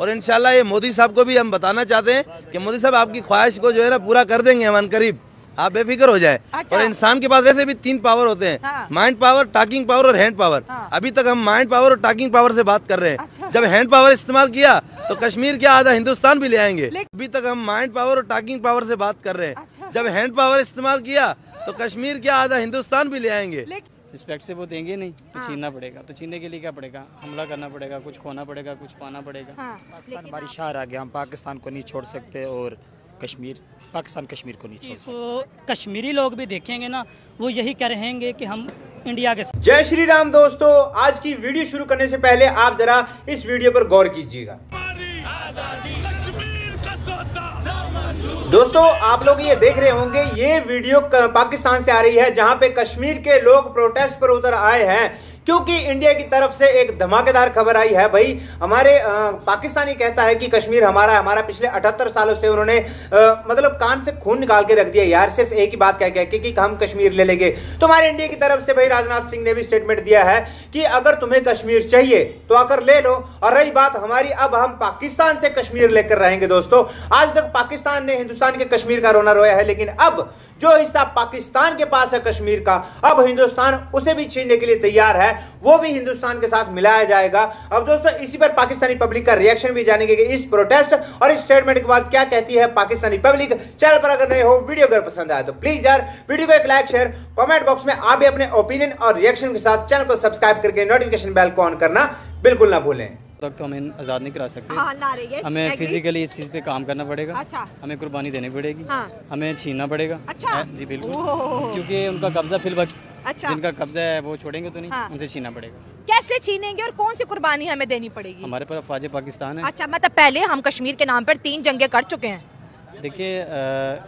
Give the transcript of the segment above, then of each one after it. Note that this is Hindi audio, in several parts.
और इंशाल्लाह ये मोदी साहब को भी हम बताना चाहते हैं कि मोदी साहब आपकी ख्वाहिश को जो है ना पूरा कर देंगे हम अनकरीब, आप बेफिक्र हो जाए। अच्छा। और इंसान के पास वैसे भी 3 पावर होते हैं, हाँ। माइंड पावर, टॉकिंग पावर और हैंड पावर। हाँ। अभी तक हम माइंड पावर और टॉकिंग पावर से बात कर रहे हैं। अच्छा। जब हैंड पावर इस्तेमाल किया तो कश्मीर क्या आधा हिंदुस्तान भी ले आएंगे। अभी तक हम माइंड पावर और टॉकिंग पावर से बात कर रहे हैं। अच्छा। जब हैंड पावर इस्तेमाल किया तो कश्मीर क्या आधा हिंदुस्तान भी ले आएंगे। रिस्पेक्ट से वो देंगे नहीं तो छीनना पड़ेगा। तो छीनने के लिए क्या पड़ेगा? हमला करना पड़ेगा, कुछ खोना पड़ेगा, कुछ पाना पड़ेगा। पाकिस्तान हमारी शार आ गया, हम पाकिस्तान को नहीं छोड़ सकते और पाकिस्तान कश्मीर को नहीं छोड़ सकते। तो कश्मीरी लोग भी देखेंगे ना, वो यही कहेंगे कि हम इंडिया के साथ। जय श्री राम दोस्तों, आज की वीडियो शुरू करने से पहले आप जरा इस वीडियो पर गौर कीजिएगा। दोस्तों आप लोग ये देख रहे होंगे, ये वीडियो पाकिस्तान से आ रही है जहां पे कश्मीर के लोग प्रोटेस्ट पर उतर आए हैं क्योंकि इंडिया की तरफ से एक धमाकेदार खबर आई है। भाई हमारे पाकिस्तानी कहता है कि कश्मीर हमारा है, हमारा पिछले 78 सालों से उन्होंने मतलब कान से खून निकाल के रख दिया यार, सिर्फ एक ही बात कह के कि हम कश्मीर ले लेंगे। तो हमारे इंडिया की तरफ से भाई राजनाथ सिंह ने भी स्टेटमेंट दिया है कि अगर तुम्हें कश्मीर चाहिए तो आकर ले लो। और रही बात हमारी, अब हम पाकिस्तान से कश्मीर लेकर रहेंगे। दोस्तों आज तक पाकिस्तान ने हिंदुस्तान के कश्मीर का रोना रोया है, लेकिन अब जो हिस्सा पाकिस्तान के पास है कश्मीर का, अब हिंदुस्तान उसे भी छीनने के लिए तैयार है, वो भी हिंदुस्तान के साथ मिलाया जाएगा। अब दोस्तों इसी पर पाकिस्तानी पब्लिक का रिएक्शन भी जानेंगे कि इस प्रोटेस्ट और इस स्टेटमेंट के बाद क्या कहती है पाकिस्तानी पब्लिक। चैनल पर अगर नए हो, वीडियो अगर पसंद आए तो प्लीज यार वीडियो को एक लाइक, शेयर, कमेंट बॉक्स में आप भी अपने ओपिनियन और रिएक्शन के साथ चैनल को सब्सक्राइब करके नोटिफिकेशन बेल को ऑन करना बिल्कुल ना भूलें। तक तो हमें आज़ाद नहीं करा सकते। हाँ, हमें फिजिकली इस चीज़ पे काम करना पड़ेगा। अच्छा। हमें कुर्बानी देनी पड़ेगी। हाँ। हमें छीनना पड़ेगा। अच्छा। जी बिल्कुल, क्योंकि उनका कब्जा फिलवक्त, अच्छा। जिनका कब्जा है वो छोड़ेंगे तो नहीं। हाँ। उनसे छीनना पड़ेगा। कैसे छीनेंगे और कौन सी कुर्बानी हमें देनी पड़ेगी? हमारे पास अफवाज पाकिस्तान है। अच्छा, मतलब पहले हम कश्मीर के नाम पर 3 जंगें कर चुके हैं। देखिए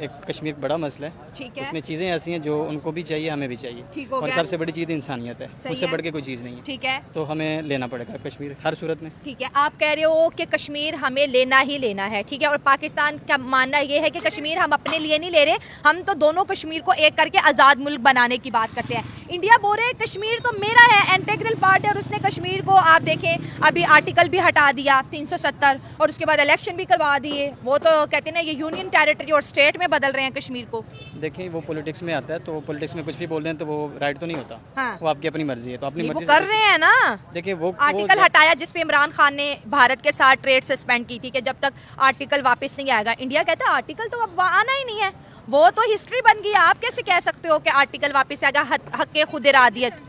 एक कश्मीर बड़ा मसला है, ठीक है। उसमें चीज़ें ऐसी हैं जो उनको भी चाहिए, हमें भी चाहिए। ठीक हो और गया। सबसे बड़ी चीज़ इंसानियत है, उससे बढ़ के कोई चीज़ नहीं है। ठीक है। तो हमें लेना पड़ेगा कश्मीर हर सूरत में। ठीक है, आप कह रहे हो कि कश्मीर हमें लेना ही लेना है, ठीक है। और पाकिस्तान का मानना ये है कि कश्मीर हम अपने लिए नहीं ले रहे, हम तो दोनों कश्मीर को एक करके आज़ाद मुल्क बनाने की बात करते हैं। इंडिया बोल रहे कश्मीर तो मेरा है, इंटीग्रल पार्ट है, और उसने कश्मीर को आप देखें अभी आर्टिकल भी हटा दिया 370 और उसके बाद इलेक्शन भी करवा दिए। वो तो कहते हैं ना ये यूनियन टेरिटरी और स्टेट में बदल रहे हैं कश्मीर को। देखिए वो पॉलिटिक्स में आता है, तो पॉलिटिक्स में कुछ भी बोल रहे हैं तो वो राइट तो नहीं होता। हाँ। वो आपकी अपनी मर्जी है, तो अपनी वो मर्जी कर रहे हैं ना। देखिए वो आर्टिकल हटाया जिसपे इमरान खान ने भारत के साथ ट्रेड सस्पेंड की थी कि जब तक आर्टिकल वापस नहीं आएगा। इंडिया कहता है आर्टिकल तो अब आना ही नहीं है, वो तो हिस्ट्री बन गई। आप कैसे कह सकते हो कि आर्टिकल वापस आएगा? हक खुद इरादियत।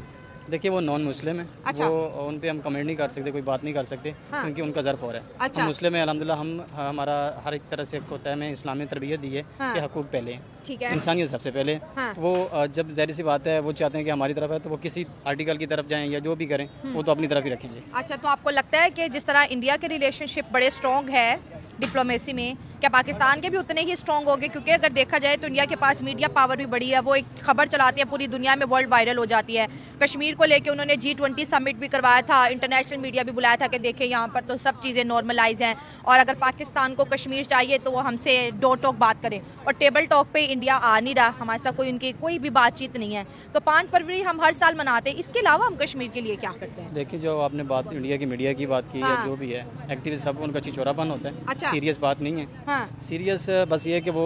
देखिए वो नॉन मुस्लिम है। अच्छा। वो उन पे हम कमेंट नहीं कर सकते, कोई बात नहीं कर सकते। हाँ। क्योंकि उनका ज़र्फ और है। अच्छा। हम मुस्लिम है अल्हम्दुलिल्लाह, हमारा हर एक तरह से होता है। हमें इस्लामी तरबियत दी है हाँ। कि हकूक़ पहले हैं, ठीक है। इंसानियत सबसे पहले। हाँ। वो जब ज़ाहिर सी बात है वो चाहते हैं कि हमारी तरफ है, तो वो किसी आर्टिकल की तरफ जाएँ या जो भी करें वो तो अपनी तरफ ही रखेंगे। अच्छा, तो आपको लगता है कि जिस तरह इंडिया के रिलेशनशिप बड़े स्ट्रॉन्ग है डिप्लोमेसी में, क्या पाकिस्तान के भी उतने ही स्ट्रॉन्ग होंगे? क्योंकि अगर देखा जाए तो इंडिया के पास मीडिया पावर भी बड़ी है, वो एक खबर चलाते हैं पूरी दुनिया में, वर्ल्ड वायरल हो जाती है। कश्मीर को लेके उन्होंने G20 समिट भी करवाया था, इंटरनेशनल मीडिया भी बुलाया था कि देखें यहाँ पर तो सब चीज़ें नॉर्मलाइज हैं, और अगर पाकिस्तान को कश्मीर चाहिए तो वो हमसे डोर टॉक बात करें। और टेबल टॉक पे इंडिया आ नहीं रहा, हमारे साथ कोई उनकी कोई भी बातचीत नहीं है। तो 5 फरवरी हम हर साल मनाते हैं, इसके अलावा हम कश्मीर के लिए क्या करते हैं? देखिए जो आपने बात इंडिया की मीडिया की बात की हाँ। या जो भी है, एक्टिविस्ट सब उनका छिछोरापन होता है। अच्छा। सीरियस बात नहीं है। हाँ। सीरियस बस ये है कि वो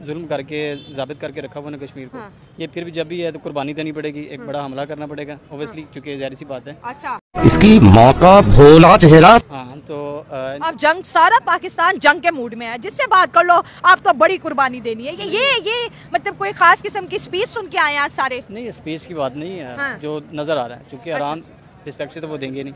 जुल्म करके जाबित करके रखा हुआ है कश्मीर को। हाँ। ये फिर भी जब भी है तो कुर्बानी देनी पड़ेगी, एक बड़ा हमला करना पड़ेगा ओबियसली, क्योंकि जाहिर सी बात है। अच्छा। इसकी मौका भोला चेहरा। हाँ तो अब जंग, सारा पाकिस्तान जंग के मूड में है, जिससे बात कर लो आप तो बड़ी कुर्बानी देनी है। ये मतलब कोई खास किस्म की स्पीच सुन के आए आज सारे? नहीं, स्पेस की बात नहीं है। हाँ। जो नज़र आ रहा है, चूँकि अच्छा। आराम रिस्पेक्ट से तो वो देंगे नहीं,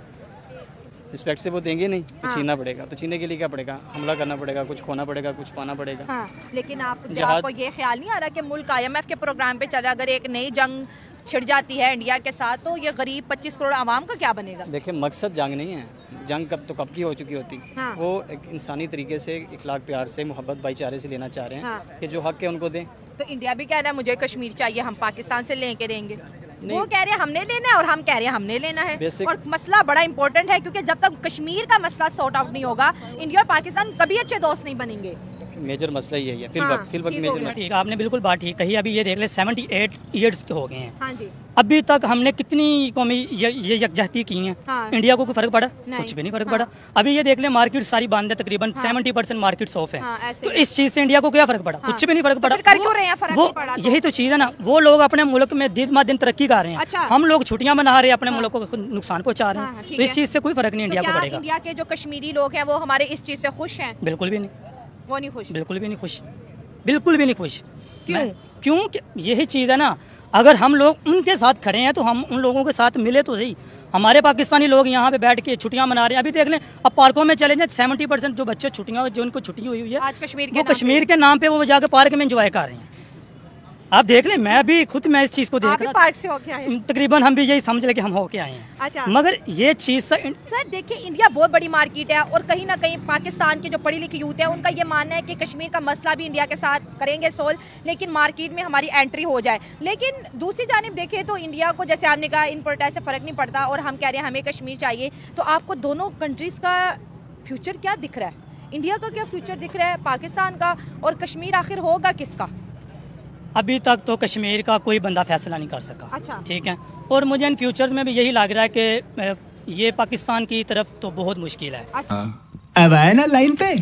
रिस्पेक्ट से वो देंगे नहीं तो हाँ। छीनना पड़ेगा। तो छीनने के लिए क्या पड़ेगा? हमला करना पड़ेगा, कुछ खोना पड़ेगा, कुछ पाना पड़ेगा। हाँ, लेकिन जहाज- आपको ये ख्याल नहीं आ रहा कि मुल्क IMF के प्रोग्राम पे चला, अगर एक नई जंग छिड़ जाती है इंडिया के साथ तो ये गरीब 25 करोड़ आवाम का क्या बनेगा? देखिए मकसद जंग नहीं है, जंग कब की हो चुकी होती। हाँ। वो एक इंसानी तरीके से, इखलाक प्यार से, मोहब्बत भाईचारे से लेना चाह रहे हैं। हाँ। कि जो हक है उनको दें। तो इंडिया भी कह रहा है मुझे कश्मीर चाहिए, हम पाकिस्तान से लेके देंगे। वो कह रहे हैं हमने लेना है और हम कह रहे हैं हमने लेना है। और मसला बड़ा इंपॉर्टेंट है, क्योंकि जब तक कश्मीर का मसला सॉर्ट आउट नहीं होगा, इंडिया और पाकिस्तान कभी अच्छे दोस्त नहीं बनेंगे। मेजर मसला यही है फिल वक्त मेजर मसला। ठीक, आपने बिल्कुल बात ठीक कही। अभी ये देख ले 78 ईयर्स के हो गए हैं। हाँ जी। अभी तक हमने कितनी कौमी ये यकजहती की है। हाँ। इंडिया को कोई फर्क पड़ा? नहीं। कुछ भी नहीं फर्क पड़ा। अभी ये देख ले मार्केट सारी बंद है, तकरीबन 70% मार्केट ऑफ है। तो इस चीज से इंडिया को क्या फर्क पड़ा? कुछ भी नहीं फर्क पड़ा। कर क्यों रहे हैं? फर्क वो नहीं पड़ा तो? यही तो चीज है ना, वो लोग अपने मुल्क में दिन ब दिन तरक्की कर रहे हैं। अच्छा। हम लोग छुट्टियां मना रहे हैं, अपने मुल्क को नुकसान पहुंचा रहे हाँ, हैं। ठीक तो इस है। चीज से कोई फर्क नहीं इंडिया को पड़ेगा। इंडिया के जो कश्मीरी लोग हैं वो हमारे इस चीज से खुश हैं? बिल्कुल भी नहीं, वो नहीं खुश? बिल्कुल भी नहीं खुश, बिल्कुल भी नहीं खुश। क्यों? क्योंकि यही चीज़ है ना, अगर हम लोग उनके साथ खड़े हैं तो हम उन लोगों के साथ मिले तो सही। हमारे पाकिस्तानी लोग यहाँ पे बैठ के छुट्टियां मना रहे हैं। अभी देख लें, अब पार्कों में चले जाएं, 70% जो बच्चे छुट्टियां जो उनको छुट्टी हुई है आज कश्मीर के वो नाम कश्मीर के नाम पे वो जाकर पार्क में एंजॉय कर रहे हैं। आप देख लें, मैं भी खुद मैं इस चीज़ को देख आप भी रहा पार्क से होके आए हैं? तकरीबन हम भी यही समझ ले कि हम होके आए हैं। अच्छा। मगर ये चीज़ सर देखिए, इंडिया बहुत बड़ी मार्केट है और कहीं ना कहीं पाकिस्तान के जो पढ़ी लिखी यूथ है उनका ये मानना है कि कश्मीर का मसला भी इंडिया के साथ करेंगे सोल्व, लेकिन मार्केट में हमारी एंट्री हो जाए। लेकिन दूसरी जानिब देखें तो इंडिया को, जैसे आपने कहा, इन प्रोटेस्ट से फ़र्क नहीं पड़ता और हम कह रहे हैं हमें कश्मीर चाहिए। तो आपको दोनों कंट्रीज़ का फ्यूचर क्या दिख रहा है? इंडिया का क्या फ्यूचर दिख रहा है, पाकिस्तान का, और कश्मीर आखिर होगा किसका? अभी तक तो कश्मीर का कोई बंदा फैसला नहीं कर सका। अच्छा। ठीक है, और मुझे इन फ्यूचर्स में भी यही लग रहा है कि ये पाकिस्तान की तरफ तो बहुत मुश्किल है। अच्छा। अब आए ना लाइन पे।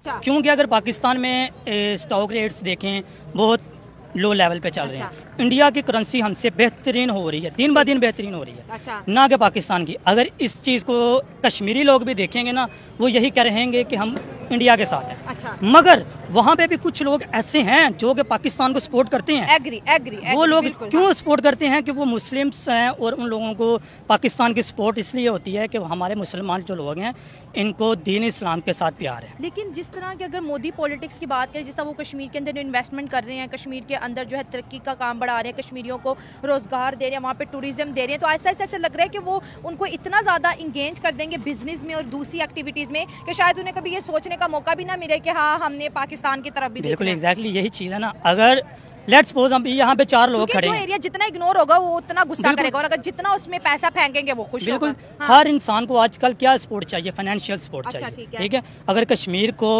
क्योंकि अगर पाकिस्तान में स्टॉक रेट्स देखें बहुत लो लेवल पे चल रहे हैं। इंडिया की करेंसी हमसे बेहतरीन हो रही है, दिन ब दिन बेहतरीन हो रही है। अच्छा। ना कि पाकिस्तान की। अगर इस चीज़ को कश्मीरी लोग भी देखेंगे ना, वो यही कह रहेंगे कि हम इंडिया के साथ हैं। अच्छा। मगर वहाँ पे भी कुछ लोग ऐसे हैं जो कि पाकिस्तान को सपोर्ट करते हैं। एग्री वो लोग क्यों सपोर्ट करते हैं कि वो मुस्लिम्स हैं, और उन लोगों को पाकिस्तान की सपोर्ट इसलिए होती है कि हमारे मुसलमान जो लोग हैं इनको दीन इस्लाम के साथ प्यार है। लेकिन जिस तरह की अगर मोदी पॉलिटिक्स की बात करें, जिस तरह वो कश्मीर के अंदर इन्वेस्टमेंट कर रहे हैं, कश्मीर के अंदर जो है तरक्की का काम बढ़ा रहे हैं, कश्मीरियों को रोजगार दे रहे हैं, वहाँ पे टूरिज्म दे रहे हैं, तो ऐसा लग रहा है कि वो उनको इतना ज़्यादा इंगेज कर देंगे बिजनेस में और दूसरी एक्टिविटीज़ में कि शायद उन्हें कभी ये सोचने का मौका भी ना मिले कि हाँ हमने पाकिस्तान की तरफ भी बिल्कुल एग्जैक्टली यही चीज़ है ना। अगर लेट्स सपोज हम यहाँ पे 4 लोग खड़े हैं, एरिया जितना इग्नोर होगा वो उतना गुस्सा करेगा, और अगर जितना उसमें पैसा फेंकेंगे वो खुश बिल्कुल होगा। हर इंसान को आजकल क्या सपोर्ट चाहिए? फाइनेंशियल सपोर्ट अच्छा, चाहिए। ठीक है। ठीक है, अगर कश्मीर को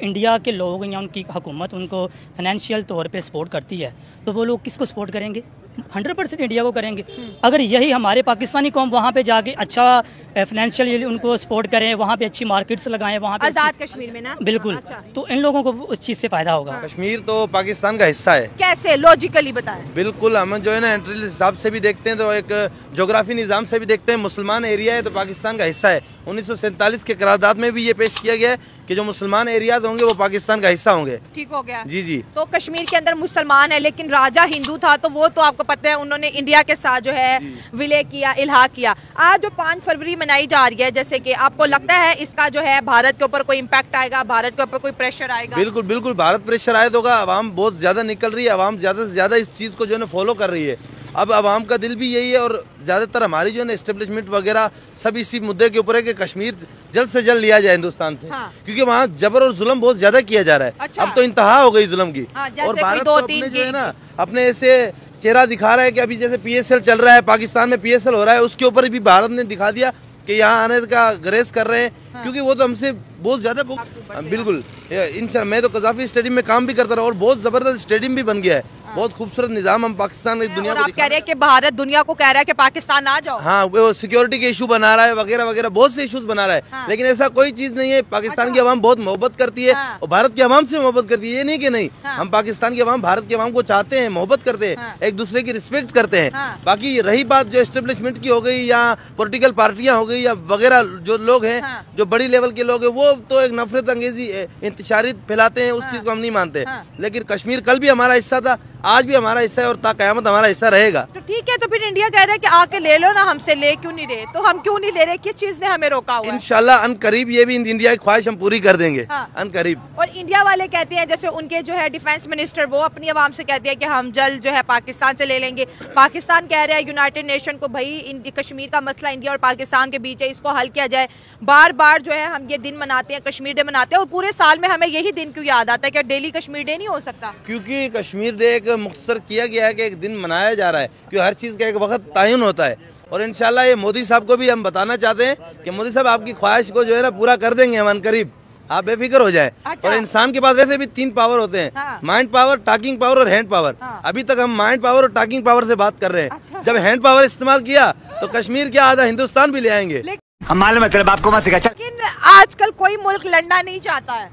इंडिया के लोग या उनकी हुकूमत उनको फाइनेंशियल तौर पे सपोर्ट करती है तो वो लोग किसको सपोर्ट करेंगे? 100% इंडिया को करेंगे। अगर यही हमारे पाकिस्तानी कौम वहाँ पे जाके अच्छा फाइनेंशियल उनको सपोर्ट करें, वहाँ पे अच्छी मार्केट्स लगाएं, वहाँ पे आज़ाद कश्मीर में ना, बिल्कुल। अच्छा। तो इन लोगों को उस चीज़ से फ़ायदा होगा। कश्मीर तो पाकिस्तान का हिस्सा है। कैसे? लॉजिकली बताएं। बिल्कुल, हम जो है ना एंट्री हिसाब से भी देखते हैं तो एक जोग्राफी निज़ाम से भी देखते हैं, मुसलमान एरिया है तो पाकिस्तान का हिस्सा है। 1947 के करारदाद में भी ये पेश किया गया है कि जो मुसलमान एरियाज होंगे वो पाकिस्तान का हिस्सा होंगे। ठीक हो गया। जी जी। तो कश्मीर के अंदर मुसलमान है लेकिन राजा हिंदू था, तो वो तो आपको पता है उन्होंने इंडिया के साथ जो है विलय किया, इल्हाक किया। आज जो 5 फरवरी मनाई जा रही है, जैसे कि आपको लगता है इसका जो है भारत के ऊपर कोई इम्पैक्ट आएगा, भारत के ऊपर कोई प्रेशर आएगा? बिल्कुल बिल्कुल, भारत प्रेशर आयद होगा। आवाम बहुत ज़्यादा निकल रही है, आवाम ज़्यादा से ज़्यादा इस चीज़ को जो है ना फॉलो कर रही है। अब आवाम का दिल भी यही है और ज़्यादातर हमारी जो है ना एस्टेब्लिशमेंट वगैरह सब इसी मुद्दे के ऊपर है कि कश्मीर जल्द से जल्द लिया जाए हिंदुस्तान से। हाँ। क्योंकि वहाँ जबर और जुल्म बहुत ज़्यादा किया जा रहा है। अच्छा। अब तो इंतहा हो गई जुल्म की। हाँ, जैसे और कोई भारत 2-3 तो अपने जो है ना अपने ऐसे चेहरा दिखा रहा है कि अभी जैसे PSL चल रहा है, पाकिस्तान में PSL हो रहा है, उसके ऊपर भी भारत ने दिखा दिया कि यहाँ आने का ग्रेस कर रहे हैं। हाँ। क्योंकि वो तो हमसे बहुत ज़्यादा बिल्कुल। इंशाल्लाह मैं तो कज़ाफी स्टेडियम में काम भी करता रहा और बहुत ज़बरदस्त स्टेडियम भी बन गया है। बहुत खूबसूरत निज़ाम हम पाकिस्तान की दुनिया को आप कह रहे हैं कि भारत दुनिया को कह रहा है कि पाकिस्तान आ जाओ। हाँ, वो सिक्योरिटी के इशू बना रहा है वगैरह वगैरह, बहुत से इश्यूज बना रहा है। हाँ। लेकिन ऐसा कोई चीज नहीं है। पाकिस्तान की आवाम बहुत मोहब्बत करती है। हाँ। और भारत की आवाम से मोहब्बत करती है, ये नहीं कि नहीं। हाँ। हम पाकिस्तान की आवाम भारत की आवाम को चाहते हैं, मोहब्बत करते हैं। हाँ। एक दूसरे की रिस्पेक्ट करते हैं। हाँ। बाकी रही बात जो एस्टेब्लिशमेंट की हो गई या पॉलिटिकल पार्टियां हो गई या वगैरह जो लोग हैं, हाँ। जो बड़ी लेवल के लोग हैं, वो तो एक नफरत अंगेजी इंतशारी फैलाते हैं, उस चीज को हम नहीं मानते। लेकिन कश्मीर कल भी हमारा हिस्सा था, आज भी हमारा हिस्सा है और ता कयामत हमारा हिस्सा रहेगा। तो ठीक है, तो फिर इंडिया कह रहा है कि आके ले लो ना, हमसे ले क्यों नहीं रहे? तो हम क्यों नहीं ले रहे? किस चीज ने हमें रोका हुआ है? इंशाल्लाह अनकरीब ये भी इंडिया की ख्वाहिश हम पूरी कर देंगे। हाँ। अनकरीब। और इंडिया वाले कहते हैं, जैसे उनके जो है डिफेंस मिनिस्टर, वो अपनी आवाम से कहते हैं कि हम जल्द जो है पाकिस्तान से ले लेंगे। पाकिस्तान कह रहा है यूनाइटेड नेशन को, भाई कश्मीर का मसला इंडिया और पाकिस्तान के बीच है, इसको हल किया जाए। बार बार जो है हम ये दिन मनाते हैं, कश्मीर डे मनाते हैं, और पूरे साल में हमें यही दिन क्यों याद आता है? क्या डेली कश्मीर डे नहीं हो सकता? क्योंकि कश्मीर डे एक मुख्तसर किया गया है कि एक दिन मनाया जा रहा है, क्योंकि हर चीज़ का एक वक्त तयन होता है। और इंशाल्लाह ये मोदी साहब को भी हम बताना चाहते हैं कि मोदी साहब आपकी ख्वाहिश को जो है ना पूरा कर देंगे हम अनकरीब। आप बेफिक्र हो जाए। अच्छा। और इंसान के पास वैसे भी 3 पावर होते हैं, हाँ। माइंड पावर, टॉकिंग पावर और हैंड पावर। हाँ। अभी तक हम माइंड पावर और टॉकिंग पावर से बात कर रहे हैं। अच्छा। जब हैंड पावर इस्तेमाल किया तो कश्मीर के आधा हिंदुस्तान भी ले आएंगे। हम मालूम है तेरे बाप को मत सिखा। लेकिन आजकल कोई मुल्क लड़ना नहीं चाहता है,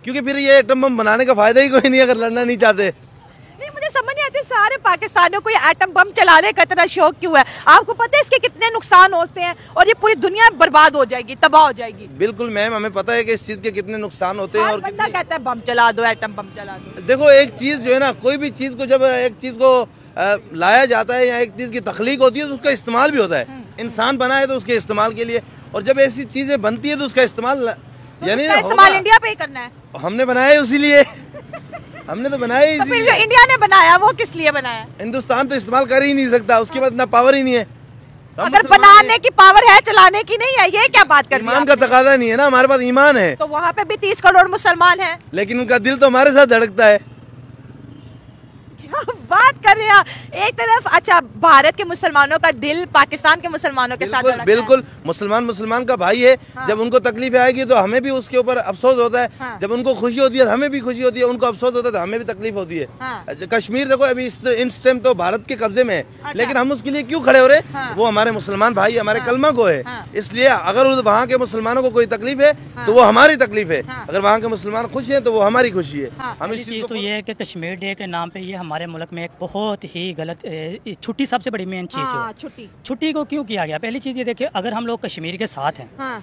क्योंकि फिर ये एटम बम बनाने का फायदा ही कोई नहीं अगर लड़ना नहीं चाहते। नहीं मुझे समझ नहीं आती सारे पाकिस्तानियों को ये एटम बम चलाने का इतना शौक क्यों है? आपको पता है इसके कितने नुकसान होते हैं और ये पूरी दुनिया बर्बाद हो जाएगी, तबाह हो जाएगी। बिल्कुल मैम, हमें पता है कि इस चीज के कितने नुकसान होते हैं। और बंदा कहता है बम चला दो, एटम बम चला दो। देखो एक चीज जो है ना, कोई भी चीज को जब एक चीज को लाया जाता है या एक चीज की तख्लीक होती है तो उसका इस्तेमाल भी होता है। इंसान बनाए तो उसके इस्तेमाल के लिए, और जब ऐसी चीजें बनती है तो उसका इस्तेमाल यानी इस्तेमाल इंडिया पे ही करना है। हमने बनाया है उसी हमने तो बनाया ही तो फिर जो इसीलिए। इंडिया ने बनाया वो किस लिए बनाया? हिंदुस्तान तो इस्तेमाल कर ही नहीं सकता, उसके पास इतना पावर ही नहीं है। हम अगर मुसलमान बनाने की पावर है, चलाने की नहीं है, ये क्या बात कर दी ईमान का आपने? तकादा नहीं है ना, हमारे पास ईमान है, तो वहाँ पे भी 30 करोड़ मुसलमान हैं। लेकिन उनका दिल तो हमारे साथ धड़कता है। क्या बात कर रहे हैं आप? एक तरफ अच्छा भारत के मुसलमानों का दिल पाकिस्तान के मुसलमानों के साथ बिल्कुल धड़कता है। बिल्कुल, मुसलमान का भाई है। हाँ। जब उनको तकलीफ आएगी तो हमें भी उसके ऊपर अफसोस होता है। हाँ। जब उनको खुशी होती है तो हमें भी खुशी होती है, उनको अफसोस होता है तो हमें भी तकलीफ होती है। हाँ। कश्मीर देखो अभी इस टाइम तो भारत के कब्जे में है, अच्छा। लेकिन हम उसके लिए क्यों खड़े हो रहे? हाँ। वो हमारे मुसलमान भाई, हमारे कलमा को है। हाँ। इसलिए अगर वहाँ के मुसलमानों को कोई तकलीफ है हाँ। तो वो हमारी तकलीफ है। हाँ। अगर वहाँ के मुसलमान खुश है तो वो हमारी खुशी है। हाँ। हम पहली इस चीज चीज़ तो ये है कि कश्मीर डे के नाम पे ये हमारे मुल्क में एक बहुत ही गलत छुट्टी सबसे बड़ी मेन चीज़ हाँ, जो है। छुट्टी। छुट्टी को क्यों किया गया? पहली चीज़ ये देखिए, अगर हम लोग कश्मीर के साथ हैं, हाँ।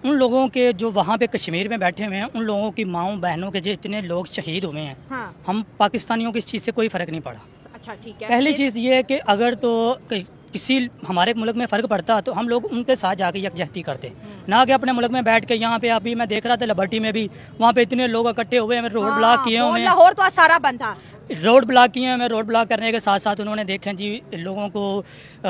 उन लोगों के जो वहाँ पे कश्मीर में बैठे हुए हैं, उन लोगों की माँओं बहनों के जो इतने लोग शहीद हुए हैं, हाँ। हम पाकिस्तानियों को इस चीज़ से कोई फ़र्क नहीं पड़ा। अच्छा ठीक है। पहली चीज़ ये है कि अगर तो किसी हमारे मुल्क में फ़र्क पड़ता तो हम लोग उनके साथ जाके यकजहती करते, ना कि अपने मुल्क में बैठ के यहाँ पे। अभी मैं देख रहा था लिबर्टी में भी, वहाँ पे इतने लोग इकट्ठे हुए हैं, रोड ब्लॉक किए हुए हैं। लाहौर तो आज सारा बंद था। रोड ब्लॉक किए हैं, रोड ब्लॉक करने के साथ साथ उन्होंने देखें जी लोगों को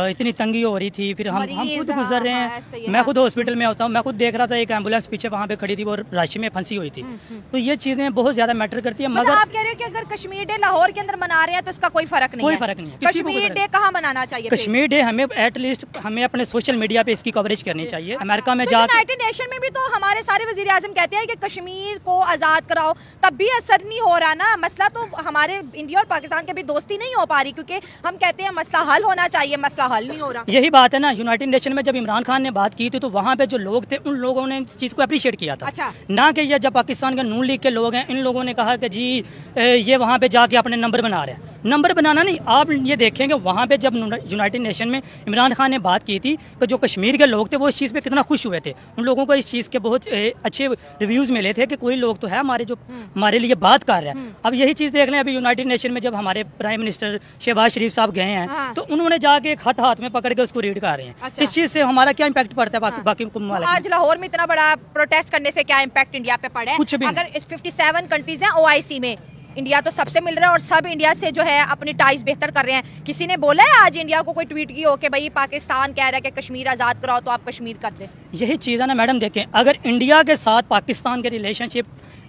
इतनी तंगी हो रही थी। फिर हम मरीज, खुद गुजर रहे हाँ, हैं। ऐसे ही है, मैं हाँ। खुद हॉस्पिटल में होता हूँ, मैं खुद देख रहा था एक एम्बुलेंस पीछे वहाँ पे खड़ी थी, वो राशि में फंसी हुई थी। तो ये चीज़ें बहुत ज़्यादा मैटर करती है। मतलब मगर आप कह रहे हो कि अगर कश्मीर डे लाहौर के अंदर मना रहे हैं तो इसका कोई फर्क नहीं कोई है? फर्क नहीं है, किसी को कोई कश्मीर फर्क डे कहाँ मनाना चाहिए? कश्मीर डे हमें एटलीस्ट हमें अपने सोशल मीडिया पे इसकी कवरेज करनी चाहिए। अमेरिका में जाकर यूनाइटेड नेशन में भी तो हमारे सारे वजीर आजम कहते हैं कि कश्मीर को आज़ाद कराओ, तब भी असर नहीं हो रहा ना। मसला तो हमारे इंडिया और पाकिस्तान के भी दोस्ती नहीं हो पा रही, क्योंकि हम कहते हैं मसला हल होना चाहिए, मसला हल नहीं हो रहा। यही बात है ना, यूनाइटेड नेशन में जब इमरान खान ने बात की थी तो वहाँ पे जो लोग थे उन लोगों ने इस चीज़ को अप्रिशिएट किया था। अच्छा। ना कि ये जब पाकिस्तान के नून लीग के लोग हैं, इन लोगों ने कहा कि जी ये वहाँ पे जाके अपने नंबर बना रहे हैं। नंबर बनाना नहीं, आप ये देखेंगे वहाँ पे जब यूनाइटेड नेशन में इमरान खान ने बात की थी तो जो कश्मीर के लोग थे वो इस चीज़ पे कितना खुश हुए थे। उन लोगों को इस चीज़ के बहुत अच्छे रिव्यूज़ मिले थे कि कोई लोग तो है हमारे जो हमारे लिए बात कर रहे हैं। अब यही चीज़ देख लें, अभी यूनाइटेड नेशन में जब हमारे प्राइम मिनिस्टर शहबाज शरीफ साहब गए हैं, हाँ। तो उन्होंने जाके एक हाथ में पकड़ के उसको रीड कर रहे हैं। अच्छा। इस चीज़ से हमारा क्या इम्पैक्ट पड़ता है बाकी तो आज लाहौर में इतना बड़ा प्रोटेस्ट करने से क्या इम्पैक्ट इंडिया पे पड़ा है? कुछ भी अगर 57 कंट्रीज हैं OIC में, इंडिया तो सबसे मिल रहा है और सब इंडिया से जो है अपनी टाइज बेहतर कर रहे हैं। किसी ने बोला है आज इंडिया को कोई ट्वीट की हो कि भाई पाकिस्तान कह रहा है कि कश्मीर आज़ाद कराओ तो आप कश्मीर कर दें? यही चीज़ है ना मैडम, देखें अगर इंडिया के साथ पाकिस्तान के रिलेशनशिप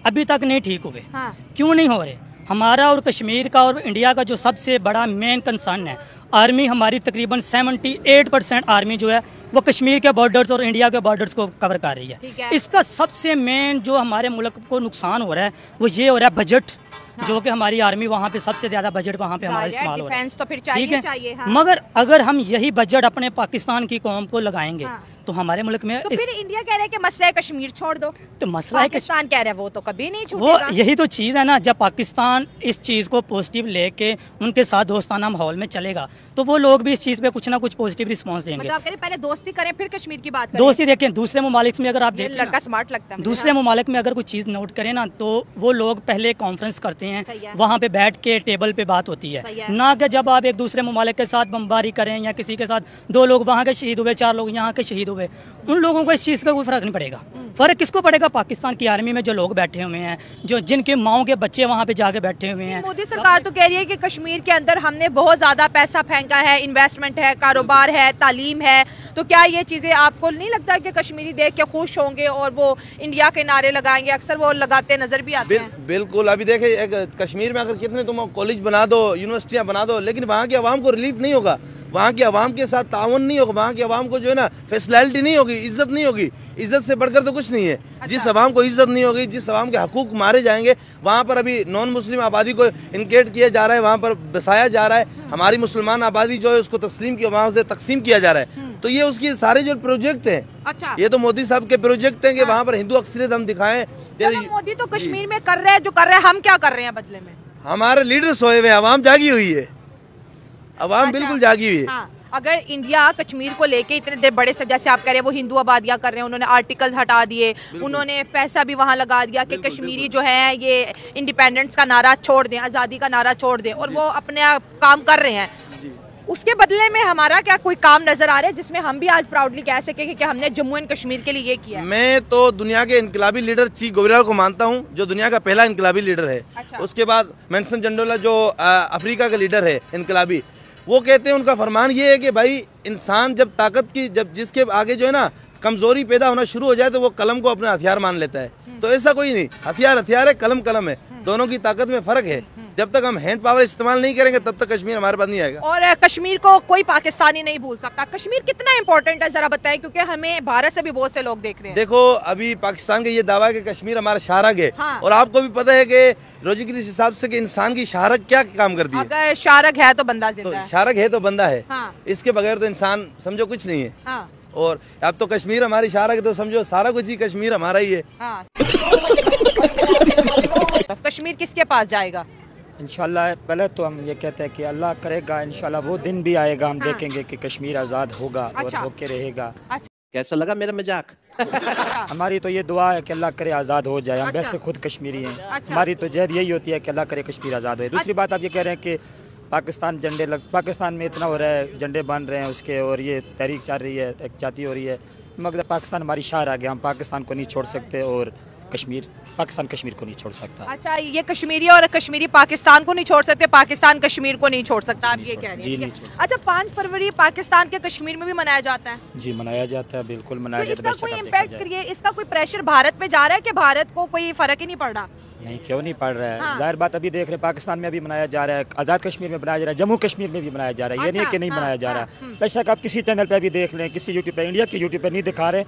अभी तक नहीं ठीक हुए, हाँ। क्यों नहीं हो रहे? हमारा और कश्मीर का और इंडिया का जो सबसे बड़ा मेन कंसर्न है, आर्मी हमारी तकरीबन 78% आर्मी जो है वो कश्मीर के बॉर्डर्स और इंडिया के बॉर्डर्स को कवर कर रही ठीक है। है। इसका सबसे मेन जो हमारे मुल्क को नुकसान हो रहा है वो ये हो रहा है बजट, जो कि हमारी आर्मी वहाँ पे सबसे ज़्यादा बजट वहाँ पे हमारा इस्तेमाल हो रहा है। डिफेंस तो फिर चाहिए ठीक है, चाहिए, हाँ। मगर अगर हम यही बजट अपने पाकिस्तान की कौम को लगाएंगे हाँ। तो हमारे मुल्क में तो फिर इंडिया कह रहा है कि मसला है कश्मीर छोड़ दो, तो मसला है कि पाकिस्तान कह रहा है वो तो कभी नहीं वो छूटेगा। यही तो चीज़ है ना, जब पाकिस्तान इस चीज़ को पॉजिटिव लेके उनके साथ दोस्ताना माहौल में चलेगा तो वो लोग भी इस चीज़ पे कुछ ना कुछ पॉजिटिव रिस्पॉन्स देंगे। मतलब आप कह रहे हैं पहले दोस्ती करें फिर कश्मीर की बात करें। दोस्ती देखें, दूसरे ममालिक में अगर आप ये देखें लड़का ना, स्मार्ट लगता है मुझे, दूसरे हाँ। ममालिक में अगर कोई चीज़ नोट करें ना तो वो लोग पहले कॉन्फ्रेंस करते हैं, सही है। वहाँ पे बैठ के टेबल पे बात होती सही है, है। ना कि जब आप एक दूसरे ममालिक के साथ बमबारी करें या किसी के साथ 2 लोग वहाँ के शहीद हुए, 4 लोग यहाँ के शहीद हुए, उन लोगों को इस चीज़ का कोई फ़र्क नहीं पड़ेगा। फ़र्क किसको पड़ेगा? पाकिस्तान की आर्मी में जो लोग बैठे हुए हैं, जो जिनके माओं के बच्चे वहाँ पे जाके बैठे हुए हैं। मोदी सरकार तो कह रही है कि कश्मीर के अंदर हमने बहुत ज़्यादा पैसा फेंका है, इन्वेस्टमेंट है, कारोबार है, तालीम है, तो क्या ये चीज़ें आपको नहीं लगता कि कश्मीरी देख के खुश होंगे और वो इंडिया के नारे लगाएंगे? अक्सर वो लगाते नज़र भी आते हैं। बिल्कुल, अभी देखे कश्मीर में अगर कितने तुम कॉलेज बना दो, यूनिवर्सिटियाँ बना दो, लेकिन वहाँ की आवाम को रिलीफ नहीं होगा। वहाँ की आवाम के साथ ताउन नहीं होगा, वहाँ की आवाम को जो है ना फैसिलिटी नहीं होगी, इज्जत नहीं होगी। इज्जत से बढ़कर तो कुछ नहीं है। जिस आवाम को इज्जत नहीं होगी, जिस आवाम के हकूक मारे जाएंगे, वहाँ पर अभी नॉन मुस्लिम आबादी को इनकेट किया जा रहा है, वहाँ पर बसाया जा रहा है। हमारी मुसलमान आबादी जो है उसको तस्लीम की वहाँ से तकसीम किया जा रहा है। तो ये उसके सारे जो प्रोजेक्ट हैं, अच्छा, ये तो मोदी साहब के प्रोजेक्ट हैं कि वहाँ पर हिंदू अक्सरियत हम दिखाएं। मोदी तो कश्मीर में कर रहे हैं जो कर रहे हैं, हम क्या कर रहे हैं बदले में? हमारे लीडर सोए हुए, आवाम जागी हुई है, आवाम अच्छा, बिल्कुल जागी हुई है। हाँ, अगर इंडिया कश्मीर को लेके इतने देर बड़े से, जैसे आप कह रहे हैं वो हिंदू आबादियाँ कर रहे हैं, उन्होंने आर्टिकल्स हटा दिए, उन्होंने पैसा भी वहाँ लगा दिया कि कश्मीरी जो है ये इंडिपेंडेंस का नारा छोड़ दें, आज़ादी का नारा छोड़ दें, और वो अपने काम कर रहे हैं। उसके बदले में हमारा क्या कोई काम नजर आ रहा है जिसमें हम भी आज प्राउडली कह सके कि हमने जम्मू एंड कश्मीर के लिए ये किया है? मैं तो दुनिया के इनकलाबी लीडर चीफ गोविंद को मानता हूँ, जो दुनिया का पहला इनकलाबी लीडर है। अच्छा। उसके बाद मेंशन जनडोला जो अफ्रीका का लीडर है इनकलाबी, वो कहते हैं, उनका फरमान ये है कि भाई इंसान जब ताकत की, जब जिसके आगे जो है ना कमजोरी पैदा होना शुरू हो जाए तो वो कलम को अपना हथियार मान लेता है। तो ऐसा कोई नहीं, हथियार हथियार है, कलम कलम है, दोनों की ताकत में फर्क है। जब तक हम हैंड पावर इस्तेमाल नहीं करेंगे तब तक कश्मीर हमारे पास नहीं आएगा। और कश्मीर को कोई पाकिस्तानी नहीं भूल सकता। कश्मीर कितना इंपॉर्टेंट है जरा बताएं, क्योंकि हमें भारत से भी बहुत से लोग देख रहे हैं। देखो, अभी पाकिस्तान का ये दावा है कि कश्मीर हमारा शाहरग है। हाँ। और आपको भी पता है कि रोजी के हिसाब से कि इंसान की शाहरग क्या काम करती है। अगर शाहरग है तो बंदा जिंदा है। शाहरग है तो बंदा है। हाँ। इसके बगैर तो इंसान समझो कुछ नहीं है। हाँ। और अब तो कश्मीर हमारी शाहरग है तो समझो सारा कुछ ही कश्मीर हमारा ही है। हाँ। कश्मीर किसके पास जाएगा? इंशाल्लाह पहले तो हम ये कहते हैं कि अल्लाह करेगा, इंशाल्लाह वो दिन भी आएगा, हम देखेंगे कि कश्मीर आज़ाद होगा और होके रहेगा। कैसा लगा मेरा मजाक? हमारी तो ये दुआ है कि अल्लाह करे आज़ाद हो जाए। हम वैसे खुद कश्मीरी हैं, हमारी तो जहद यही होती है कि अल्लाह करे कश्मीर आज़ाद हो। दूसरी बात, आप ये कह रहे हैं कि पाकिस्तान में इतना हो रहा है, झंडे बन रहे हैं उसके, और ये तहरीक चल रही है, एक जाती हो रही है, मगर पाकिस्तान हमारी शार आ गया, हम पाकिस्तान को नहीं छोड़ सकते और पाकिस्तान कश्मीर को नहीं छोड़ सकता। अच्छा, ये कश्मीरी और कश्मीरी पाकिस्तान को नहीं छोड़ सकते, पाकिस्तान कश्मीर को नहीं छोड़ सकता, आप ये कह रहे हैं? अच्छा, 5 फरवरी पाकिस्तान के कश्मीर में भी मनाया जाता है? जी, मनाया जाता है, बिल्कुल मनाया जाता है। इसका कोई इम्पैक्ट, इसका कोई प्रेशर भारत पे जा रहा है कि भारत को कोई फर्क ही नहीं पड़ रहा? नहीं, क्यों नहीं पड़ रहा है। जाहिर बात, अभी देख रहे हैं पाकिस्तान में भी मनाया जा रहा है, आज़ाद कश्मीर में मनाया जा रहा है, जम्मू कश्मीर में भी मनाया जा रहा है। ये नहीं कि नहीं मनाया जा रहा। बेशक आप किसी चैनल पे भी देख लें, किसी यूट्यूब पे, इंडिया के यूट्यूब पे नहीं दिखा रहे,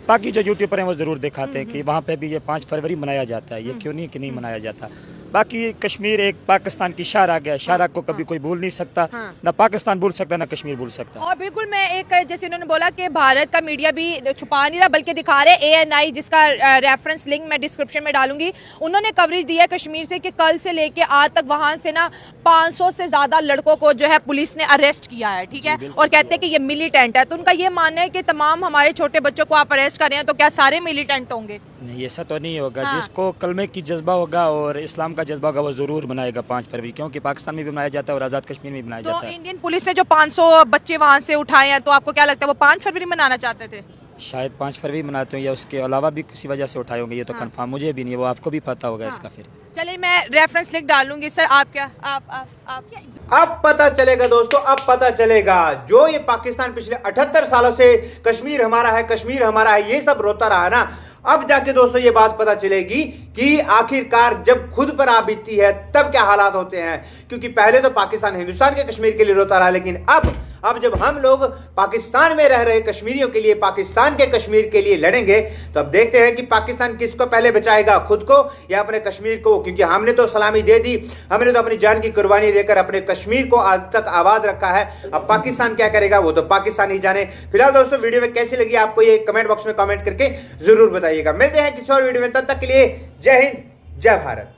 बाकी जो यूट्यूबर हैं वो ज़रूर दिखाते हैं कि वहाँ पे भी ये 5 फरवरी मनाया जाता है। ये क्यों नहीं कि नहीं मनाया जाता। बाकी कश्मीर एक पाकिस्तान की शार आ गया, शार को कभी कोई भूल नहीं सकता, ना पाकिस्तान भूल सकता, ना कश्मीर भूल सकता। और बिल्कुल, मैं एक, जैसे उन्होंने बोला कि भारत का मीडिया भी छुपा नहीं रहा बल्कि दिखा रहे। ANI, जिसका रेफरेंस लिंक मैं डिस्क्रिप्शन में डालूंगी, उन्होंने कवरेज दिया है कश्मीर से कि कल से लेके आज तक वहाँ से ना 500 से ज़्यादा लड़कों को जो है पुलिस ने अरेस्ट किया है। ठीक है, और कहते हैं कि ये मिलिटेंट है। तो उनका ये मानना है कि तमाम हमारे छोटे बच्चों को आप अरेस्ट कर रहे हैं तो क्या सारे मिलिटेंट होंगे? नहीं, ऐसा तो नहीं होगा। जिसको कलमे की जज्बा होगा और इस्लाम का जज्बा होगा वो जरूर मनाएगा 5 फरवरी, क्योंकि पाकिस्तान में भी मनाया जाता है और आज़ाद कश्मीर में भी मनाया जाता है। तो इंडियन पुलिस ने जो 500 बच्चे वहाँ से उठाए हैं, तो आपको क्या लगता है वो 5 फरवरी मनाना चाहते थे? शायद 5 फरवरी मनाते हो या उसके अलावा भी किसी वजह से उठाए होंगे, ये तो कंफर्म मुझे भी नहीं है, वो आपको भी पता होगा इसका। फिर चलिए, मैं रेफरेंस लिंक डालूंगी। सर, आप क्या अब पता चलेगा दोस्तों, अब पता चलेगा। जो ये पाकिस्तान पिछले 78 सालों से कश्मीर हमारा है, कश्मीर हमारा है, ये सब रोता रहा ना, अब जाके दोस्तों ये बात पता चलेगी कि आखिरकार जब खुद पर आ बीतती है तब क्या हालात होते हैं। क्योंकि पहले तो पाकिस्तान हिंदुस्तान के कश्मीर के लिए रोता रहा, लेकिन अब जब हम लोग पाकिस्तान में रह रहे कश्मीरियों के लिए, पाकिस्तान के कश्मीर के लिए लड़ेंगे, तो अब देखते हैं कि पाकिस्तान किसको पहले बचाएगा, खुद को या अपने कश्मीर को। क्योंकि हमने तो सलामी दे दी, हमने तो अपनी जान की कुर्बानी देकर अपने कश्मीर को आज तक आबाद रखा है। अब पाकिस्तान क्या करेगा वो तो पाकिस्तान ही जाने। फिलहाल दोस्तों, वीडियो में कैसी लगी आपको ये कमेंट बॉक्स में कमेंट करके जरूर बताइएगा। मिलते हैं किसी और वीडियो में, तब तक के लिए जय हिंद, जय भारत।